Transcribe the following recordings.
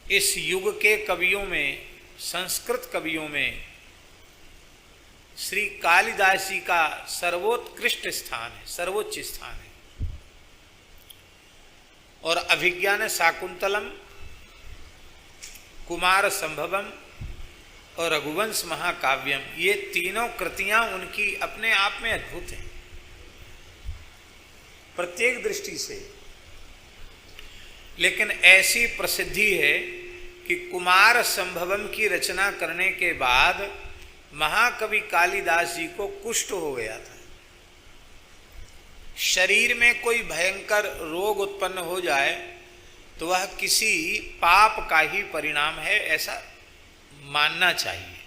इस युग के कवियों में, संस्कृत कवियों में श्री कालिदास जी का सर्वोत्कृष्ट स्थान है, सर्वोच्च स्थान है। और अभिज्ञान शाकुंतलम, कुमार संभवम और रघुवंश महाकाव्यम, ये तीनों कृतियां उनकी अपने आप में अद्भुत हैं प्रत्येक दृष्टि से। लेकिन ऐसी प्रसिद्धि है कि कुमार संभवम की रचना करने के बाद महाकवि कालिदास जी को कुष्ठ हो गया था। शरीर में कोई भयंकर रोग उत्पन्न हो जाए तो वह किसी पाप का ही परिणाम है, ऐसा मानना चाहिए।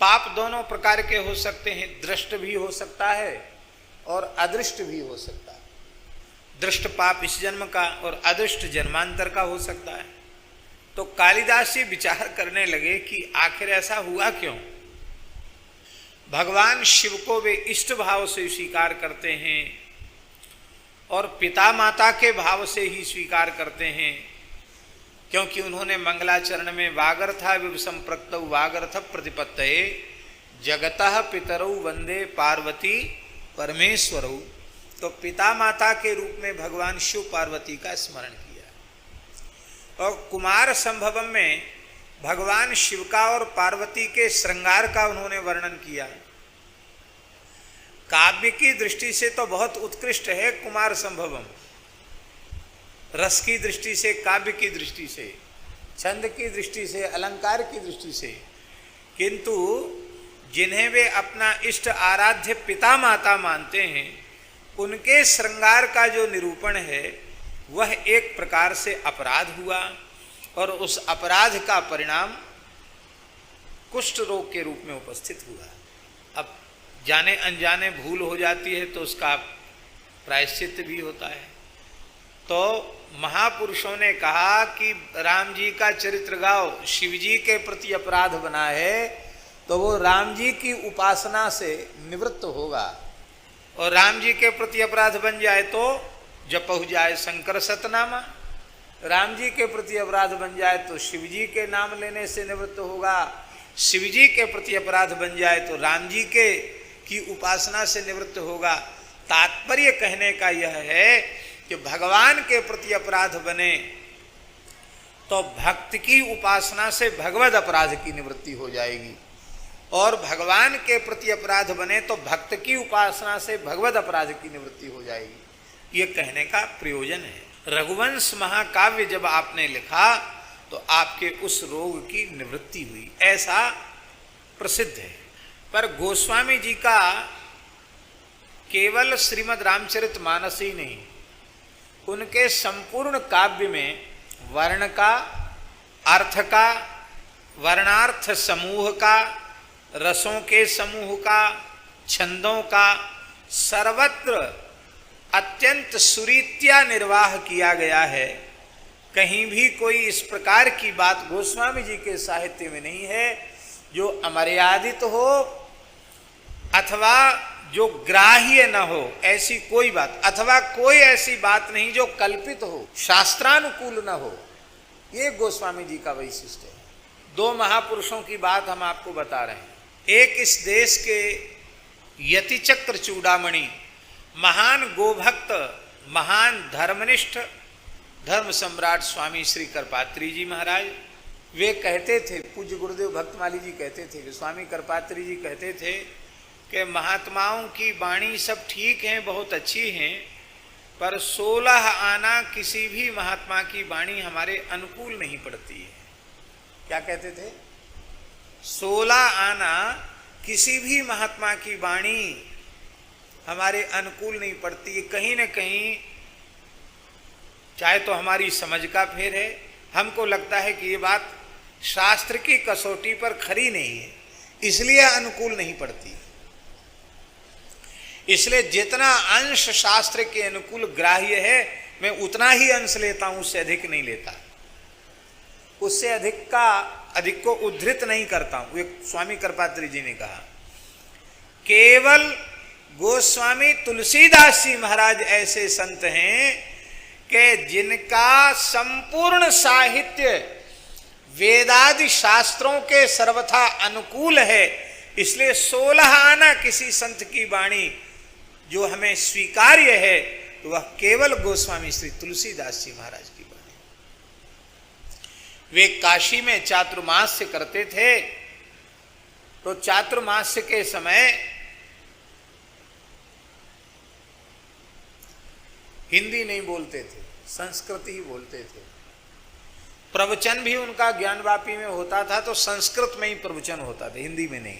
पाप दोनों प्रकार के हो सकते हैं, दृष्ट भी हो सकता है और अदृष्ट भी हो सकता है। दृष्ट पाप इस जन्म का और अदृष्ट जन्मांतर का हो सकता है। तो कालिदास जी विचार करने लगे कि आखिर ऐसा हुआ क्यों। भगवान शिव को वे इष्ट भाव से स्वीकार करते हैं और पिता माता के भाव से ही स्वीकार करते हैं, क्योंकि उन्होंने मंगलाचरण में वागर्था विव संप्रक्तौ वागर्थ प्रतिपत्तये जगतः पितरौ वंदे पार्वती परमेश्वरौ। तो पिता माता के रूप में भगवान शिव पार्वती का स्मरण किया। और कुमार संभवम में भगवान शिव का और पार्वती के श्रृंगार का उन्होंने वर्णन किया। काव्य की दृष्टि से तो बहुत उत्कृष्ट है कुमार संभवम, रस की दृष्टि से, काव्य की दृष्टि से, छंद की दृष्टि से, अलंकार की दृष्टि से। किंतु जिन्हें वे अपना इष्ट आराध्य पिता माता मानते हैं, उनके श्रृंगार का जो निरूपण है वह एक प्रकार से अपराध हुआ और उस अपराध का परिणाम कुष्ठ रोग के रूप में उपस्थित हुआ। अब जाने अनजाने भूल हो जाती है तो उसका प्रायश्चित भी होता है। तो महापुरुषों ने कहा कि राम जी का चरित्र गाओ, शिव जी के प्रति अपराध बना है तो वो राम जी की उपासना से निवृत्त होगा, और राम जी के प्रति अपराध बन जाए तो जपहु जाए शंकर सतनामा। राम जी के प्रति अपराध बन जाए तो शिव जी के नाम लेने से निवृत्त होगा, शिव जी के प्रति अपराध बन जाए तो राम जी के की उपासना से निवृत्त होगा। तात्पर्य कहने का यह है कि भगवान के प्रति अपराध बने तो भक्त की उपासना से भगवद अपराध की निवृत्ति हो जाएगी, और भगवान के प्रति अपराध बने तो भक्त की उपासना से भगवद अपराध की निवृत्ति हो जाएगी। ये कहने का प्रयोजन है। रघुवंश महाकाव्य जब आपने लिखा तो आपके उस रोग की निवृत्ति हुई, ऐसा प्रसिद्ध है। पर गोस्वामी जी का केवल श्रीमद् रामचरितमानस ही नहीं, उनके संपूर्ण काव्य में वर्ण का, अर्थ का, वर्णार्थ समूह का, रसों के समूह का, छंदों का, सर्वत्र अत्यंत सुरीत्या निर्वाह किया गया है। कहीं भी कोई इस प्रकार की बात गोस्वामी जी के साहित्य में नहीं है जो अमर्यादित हो अथवा जो ग्राह्य न हो, ऐसी कोई बात, अथवा कोई ऐसी बात नहीं जो कल्पित हो, शास्त्रानुकूल न हो। ये गोस्वामी जी का वैशिष्ट्य है। दो महापुरुषों की बात हम आपको बता रहे हैं। एक इस देश के यतिचक्र चूड़ामणि, महान गोभक्त, महान धर्मनिष्ठ धर्म सम्राट स्वामी श्री करपात्री जी महाराज, वे कहते थे, पूज्य गुरुदेव भक्तमाली जी कहते थे, स्वामी करपात्री जी कहते थे कि महात्माओं की वाणी सब ठीक हैं, बहुत अच्छी हैं, पर 16 आना किसी भी महात्मा की वाणी हमारे अनुकूल नहीं पड़ती है। क्या कहते थे? 16 आना किसी भी महात्मा की वाणी हमारे अनुकूल नहीं पड़ती है। कहीं न कहीं चाहे तो हमारी समझ का फेर है, हमको लगता है कि ये बात शास्त्र की कसौटी पर खरी नहीं है, इसलिए अनुकूल नहीं पड़ती। इसलिए जितना अंश शास्त्र के अनुकूल ग्राह्य है मैं उतना ही अंश लेता हूं, उससे अधिक नहीं लेता, उससे अधिक को उद्धृत नहीं करता हूं। एक स्वामी करपात्री जी ने कहा, केवल गोस्वामी तुलसीदास जी महाराज ऐसे संत हैं कि जिनका संपूर्ण साहित्य वेदादि शास्त्रों के सर्वथा अनुकूल है, इसलिए 16 आना किसी संत की वाणी जो हमें स्वीकार्य है, तो वह केवल गोस्वामी श्री तुलसीदास जी महाराज की वाणी। वे काशी में चातुर्मास्य करते थे, तो चातुर्मास्य के समय हिंदी नहीं बोलते थे, संस्कृत ही बोलते थे। प्रवचन भी उनका ज्ञानवापी में होता था तो संस्कृत में ही प्रवचन होता था, हिंदी में नहीं।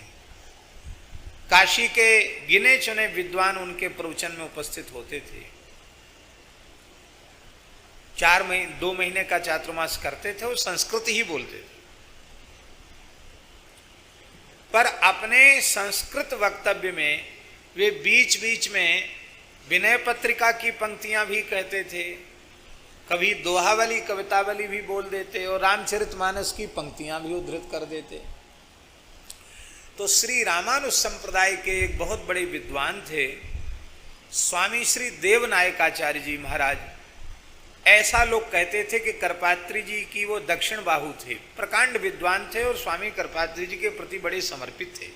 काशी के गिने चुने विद्वान उनके प्रवचन में उपस्थित होते थे। 2 महीने का चातुर्मास करते थे और संस्कृत ही बोलते थे, पर अपने संस्कृत वक्तव्य में वे बीच बीच में विनय पत्रिका की पंक्तियां भी कहते थे, कभी दोहावली कवितावली भी बोल देते और रामचरितमानस की पंक्तियां भी उद्धृत कर देते। तो श्री रामानुज संप्रदाय के एक बहुत बड़े विद्वान थे स्वामी श्री देवनायकाचार्य जी महाराज। ऐसा लोग कहते थे कि करपात्री जी की वो दक्षिण बाहु थे, प्रकांड विद्वान थे और स्वामी करपात्री जी के प्रति बड़े समर्पित थे।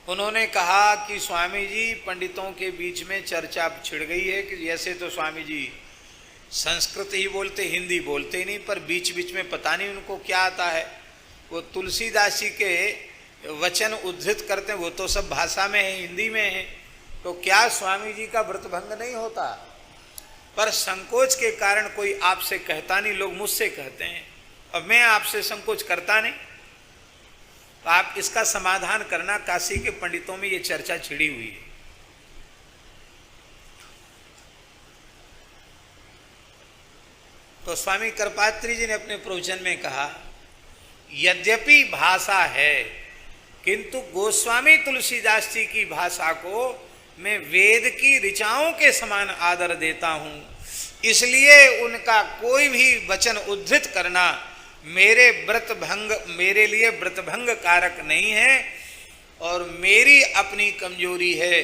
उन्होंने कहा कि स्वामी जी, पंडितों के बीच में चर्चा छिड़ गई है कि जैसे तो स्वामी जी संस्कृत ही बोलते, हिंदी बोलते ही नहीं, पर बीच बीच में पता नहीं उनको क्या आता है, वो तुलसीदास जी के वचन उद्धृत करते हैं, वो तो सब भाषा में है, हिंदी में है, तो क्या स्वामी जी का व्रतभंग नहीं होता? पर संकोच के कारण कोई आपसे कहता नहीं, लोग मुझसे कहते हैं और मैं आपसे संकोच करता नहीं। तो आप इसका समाधान करना, काशी के पंडितों में ये चर्चा छिड़ी हुई है। तो स्वामी करपात्री जी ने अपने प्रवचन में कहा, यद्यपि भाषा है किंतु गोस्वामी तुलसीदास जी की भाषा को मैं वेद की ऋचाओं के समान आदर देता हूं, इसलिए उनका कोई भी वचन उद्धृत करना मेरे लिए व्रतभंग कारक नहीं है। और मेरी अपनी कमजोरी है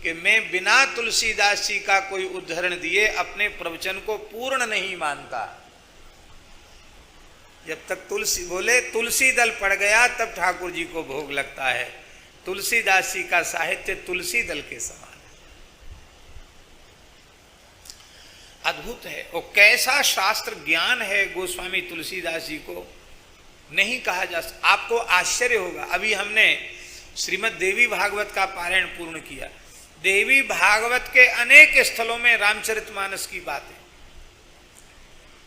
कि मैं बिना तुलसीदास जी का कोई उदाहरण दिए अपने प्रवचन को पूर्ण नहीं मानता। जब तक तुलसी दल पड़ गया तब ठाकुर जी को भोग लगता है। तुलसीदास जी का साहित्य तुलसी दल के समान है, अद्भुत है। और कैसा शास्त्र ज्ञान है गोस्वामी तुलसीदास जी को, नहीं कहा जा सकता। आपको आश्चर्य होगा, अभी हमने श्रीमद् देवी भागवत का पारायण पूर्ण किया। देवी भागवत के अनेक स्थलों में रामचरितमानस की बात है।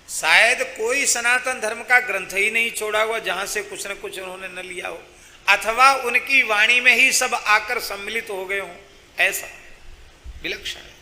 शायद कोई सनातन धर्म का ग्रंथ ही नहीं छोड़ा हुआ जहां से कुछ न कुछ उन्होंने न लिया हो, अथवा उनकी वाणी में ही सब आकर सम्मिलित हो गए हों, ऐसा विलक्षण है।